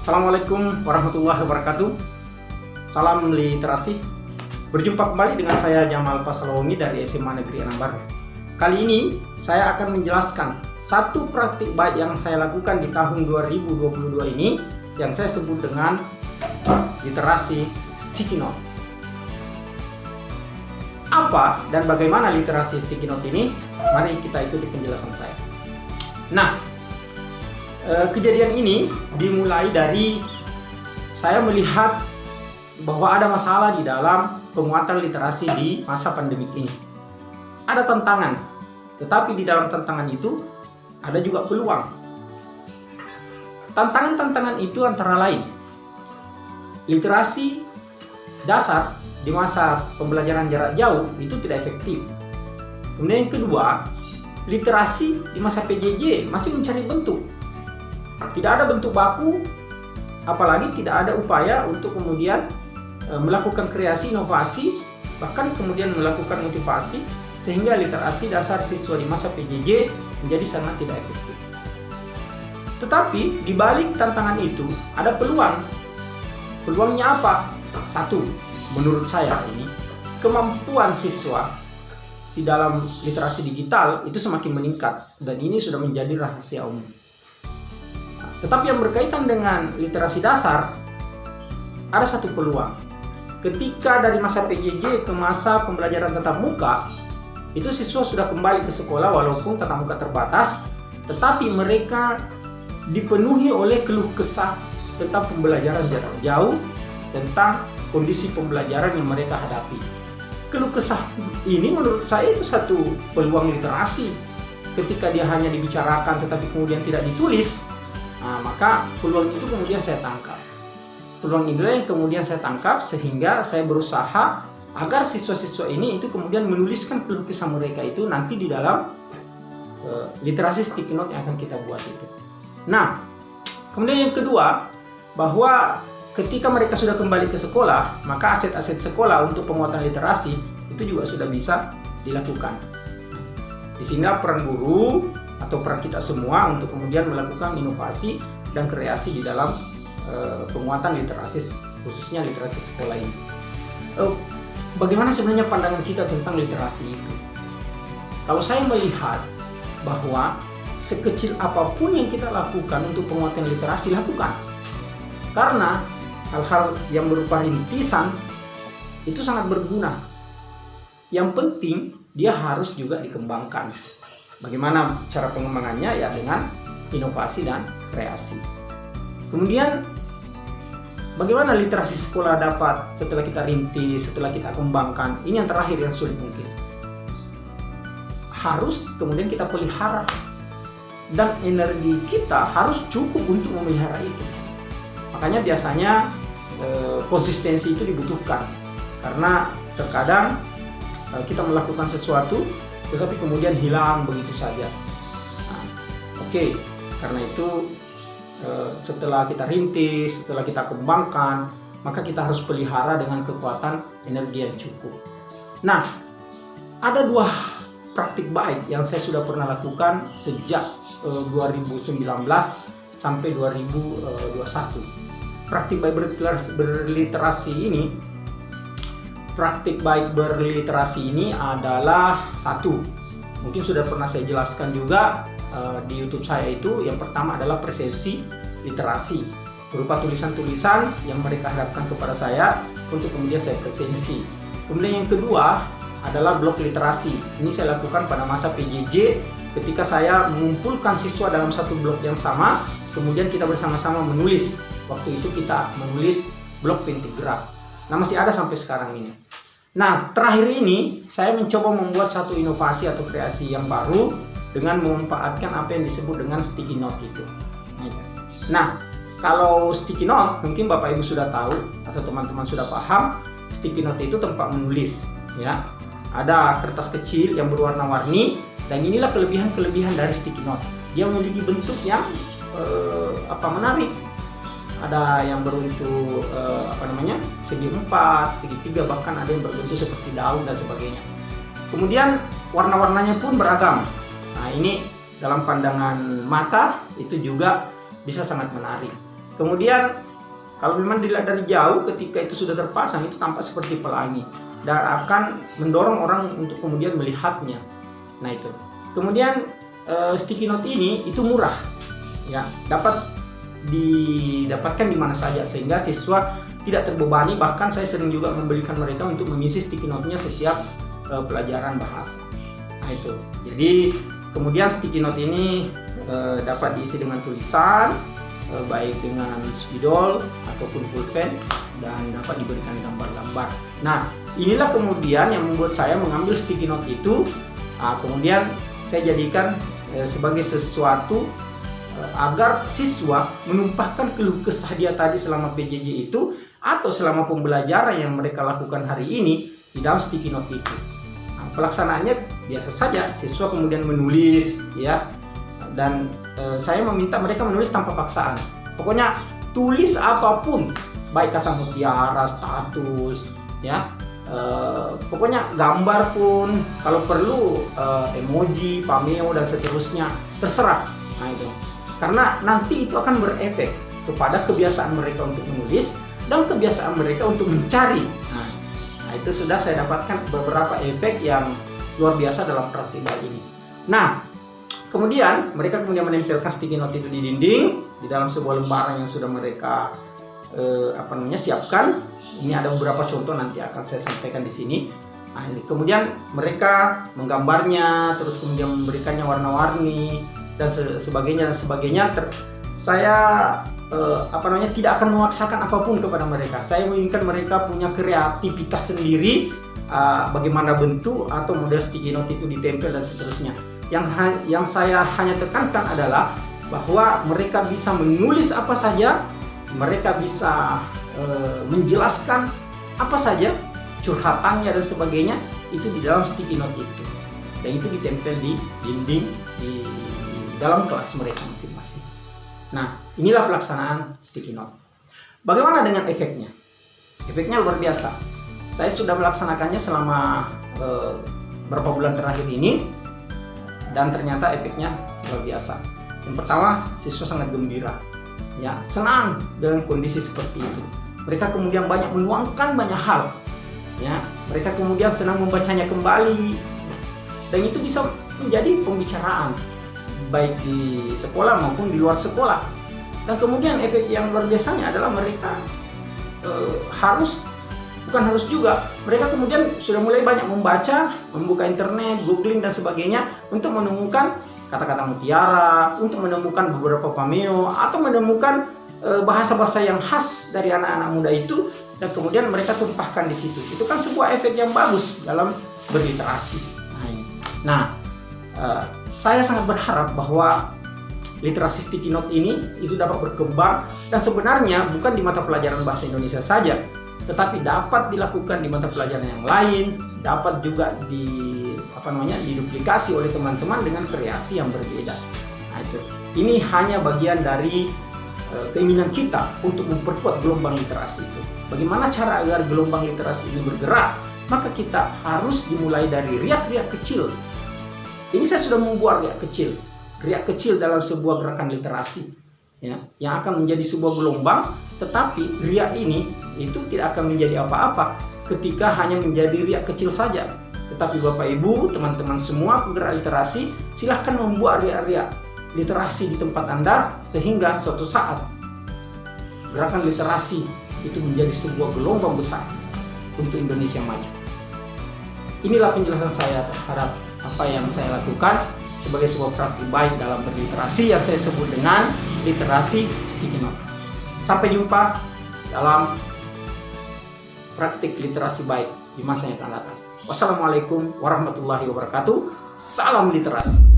Assalamualaikum warahmatullahi wabarakatuh. Salam literasi. Berjumpa kembali dengan saya Jamal Pasalomi dari SMA Negeri Anambas. Kali ini saya akan menjelaskan satu praktik baik yang saya lakukan di tahun 2022 ini yang saya sebut dengan literasi sticky note. Apa dan bagaimana literasi sticky note ini? Mari kita ikuti penjelasan saya. Nah, kejadian ini dimulai dari saya melihat bahwa ada masalah di dalam penguatan literasi di masa pandemik ini. Ada tantangan, tetapi di dalam tantangan itu ada juga peluang. Tantangan-tantangan itu antara lain literasi dasar di masa pembelajaran jarak jauh itu tidak efektif. Kemudian yang kedua, literasi di masa PJJ masih mencari bentuk. Tidak ada bentuk baku, apalagi tidak ada upaya untuk kemudian melakukan kreasi, inovasi, bahkan kemudian melakukan motivasi, sehingga literasi dasar siswa di masa PJJ menjadi sangat tidak efektif. Tetapi di balik tantangan itu ada peluang. Peluangnya apa? Satu, menurut saya ini kemampuan siswa di dalam literasi digital itu semakin meningkat, dan ini sudah menjadi rahasia umum. Tetapi yang berkaitan dengan literasi dasar, ada satu peluang. Ketika dari masa PJJ ke masa pembelajaran tatap muka, itu siswa sudah kembali ke sekolah walaupun tatap muka terbatas, tetapi mereka dipenuhi oleh keluh kesah tentang pembelajaran jarak jauh, tentang kondisi pembelajaran yang mereka hadapi. Keluh kesah ini menurut saya itu satu peluang literasi. Ketika dia hanya dibicarakan tetapi kemudian tidak ditulis, maka peluang itu kemudian saya tangkap. Peluang inilah yang kemudian saya tangkap, sehingga saya berusaha agar siswa-siswa ini itu kemudian menuliskan keluh kesah mereka itu nanti di dalam literasi sticky note yang akan kita buat itu. Nah, kemudian yang kedua, bahwa ketika mereka sudah kembali ke sekolah, maka aset-aset sekolah untuk penguatan literasi itu juga sudah bisa dilakukan. Di sini peran guru atau peran kita semua untuk kemudian melakukan inovasi dan kreasi di dalam penguatan literasi, khususnya literasi sekolah ini. Bagaimana sebenarnya pandangan kita tentang literasi itu? Kalau saya melihat bahwa sekecil apapun yang kita lakukan untuk penguatan literasi, lakukan. Karena hal-hal yang berupa rintisan itu sangat berguna. Yang penting dia harus juga dikembangkan. Bagaimana cara pengembangannya? Ya dengan inovasi dan kreasi. Kemudian bagaimana literasi sekolah dapat setelah kita rintis, setelah kita kembangkan? Ini yang terakhir yang sulit mungkin. Harus kemudian kita pelihara, dan energi kita harus cukup untuk memelihara itu. Makanya biasanya konsistensi itu dibutuhkan, karena terkadang kita melakukan sesuatu tetapi kemudian hilang begitu saja. Karena itu setelah kita rintis, setelah kita kembangkan, maka kita harus pelihara dengan kekuatan energi yang cukup. Nah, ada dua praktik baik yang saya sudah pernah lakukan sejak 2019 sampai 2021. Praktik baik berliterasi ini adalah satu, mungkin sudah pernah saya jelaskan juga di YouTube saya itu. Yang pertama adalah presensi literasi, berupa tulisan-tulisan yang mereka harapkan kepada saya untuk kemudian saya presensi. Kemudian yang kedua adalah blog literasi. Ini saya lakukan pada masa PJJ ketika saya mengumpulkan siswa dalam satu blog yang sama, kemudian kita bersama-sama menulis. Waktu itu kita menulis blog pentagraf. Nah, masih ada sampai sekarang ini. Nah, terakhir ini saya mencoba membuat satu inovasi atau kreasi yang baru dengan memanfaatkan apa yang disebut dengan sticky note itu. Nah, kalau sticky note mungkin Bapak Ibu sudah tahu atau teman-teman sudah paham, sticky note itu tempat menulis, ya. Ada kertas kecil yang berwarna-warni, dan inilah kelebihan-kelebihan dari sticky note. Dia memiliki bentuk yang menarik. Ada yang berbentuk segi 4, segi 3, bahkan ada yang berbentuk seperti daun dan sebagainya. Kemudian warna-warnanya pun beragam. Nah, ini dalam pandangan mata itu juga bisa sangat menarik. Kemudian kalau memang dilihat dari jauh, ketika itu sudah terpasang, itu tampak seperti pelangi dan akan mendorong orang untuk kemudian melihatnya. Nah itu. Kemudian sticky note ini itu murah, ya, dapat didapatkan di mana saja sehingga siswa tidak terbebani. Bahkan saya sering juga memberikan mereka untuk mengisi sticky note-nya setiap pelajaran bahasa. Nah itu. Jadi kemudian sticky note ini dapat diisi dengan tulisan, baik dengan spidol ataupun pulpen, dan dapat diberikan gambar-gambar. Nah, inilah kemudian yang membuat saya mengambil sticky note itu, kemudian saya jadikan sebagai sesuatu agar siswa menumpahkan keluh kesah dia tadi selama PJJ itu atau selama pembelajaran yang mereka lakukan hari ini di dalam sticky note itu. Nah, pelaksanaannya biasa saja, siswa kemudian menulis, ya. Dan saya meminta mereka menulis tanpa paksaan. Pokoknya tulis apapun, baik kata mutiara, status, ya, pokoknya gambar pun, kalau perlu emoji, pameo dan seterusnya, terserah. Nah itu, karena nanti itu akan berefek kepada kebiasaan mereka untuk menulis dan kebiasaan mereka untuk mencari. Nah itu sudah saya dapatkan beberapa efek yang luar biasa dalam praktik ini. Nah, kemudian mereka menempelkan sticky note itu di dinding di dalam sebuah lembaran yang sudah mereka siapkan. Ini ada beberapa contoh nanti akan saya sampaikan di sini. Nah, ini kemudian mereka menggambarnya, terus kemudian memberikannya warna-warni dan sebagainya. Saya tidak akan memaksakan apapun kepada mereka. Saya menginginkan mereka punya kreativitas sendiri, bagaimana bentuk atau model sticky note itu ditempel dan seterusnya. Yang saya hanya tekankan adalah bahwa mereka bisa menulis apa saja, mereka bisa menjelaskan apa saja, curhatannya dan sebagainya, itu di dalam sticky note itu, dan itu ditempel di dinding di dalam kelas mereka masing-masing. Nah, inilah pelaksanaan sticky note. Bagaimana dengan efeknya? Efeknya luar biasa. Saya sudah melaksanakannya selama beberapa bulan terakhir ini, dan ternyata efeknya luar biasa. Yang pertama, siswa sangat gembira, ya, senang dengan kondisi seperti itu. Mereka kemudian banyak menuangkan banyak hal, ya. Mereka kemudian senang membacanya kembali, dan itu bisa menjadi pembicaraan baik di sekolah maupun di luar sekolah. Dan kemudian efek yang luar biasanya adalah mereka mereka kemudian sudah mulai banyak membaca, membuka internet, googling dan sebagainya untuk menemukan kata-kata mutiara, untuk menemukan beberapa pameo, atau menemukan bahasa-bahasa yang khas dari anak-anak muda itu, dan kemudian mereka tumpahkan di situ. Itu kan sebuah efek yang bagus dalam berliterasi. Nah, saya sangat berharap bahwa literasi sticky note ini itu dapat berkembang, dan sebenarnya bukan di mata pelajaran bahasa Indonesia saja, tetapi dapat dilakukan di mata pelajaran yang lain, dapat juga diduplikasi oleh teman-teman dengan kreasi yang berbeda. Nah, ini hanya bagian dari keinginan kita untuk memperkuat gelombang literasi itu. Bagaimana cara agar gelombang literasi ini bergerak? Maka kita harus dimulai dari riak-riak kecil. Ini saya sudah membuat riak kecil dalam sebuah gerakan literasi, ya, yang akan menjadi sebuah gelombang. Tetapi riak ini itu tidak akan menjadi apa-apa ketika hanya menjadi riak kecil saja. Tetapi Bapak Ibu, teman-teman semua penggerak literasi, silahkan membuat riak-riak literasi di tempat Anda, sehingga suatu saat gerakan literasi itu menjadi sebuah gelombang besar untuk Indonesia maju. Inilah penjelasan saya terhadap apa yang saya lakukan sebagai sebuah praktik baik dalam berliterasi yang saya sebut dengan literasi sticky note. Sampai jumpa dalam praktik literasi baik di masa yang akan datang. Wassalamualaikum warahmatullahi wabarakatuh. Salam literasi.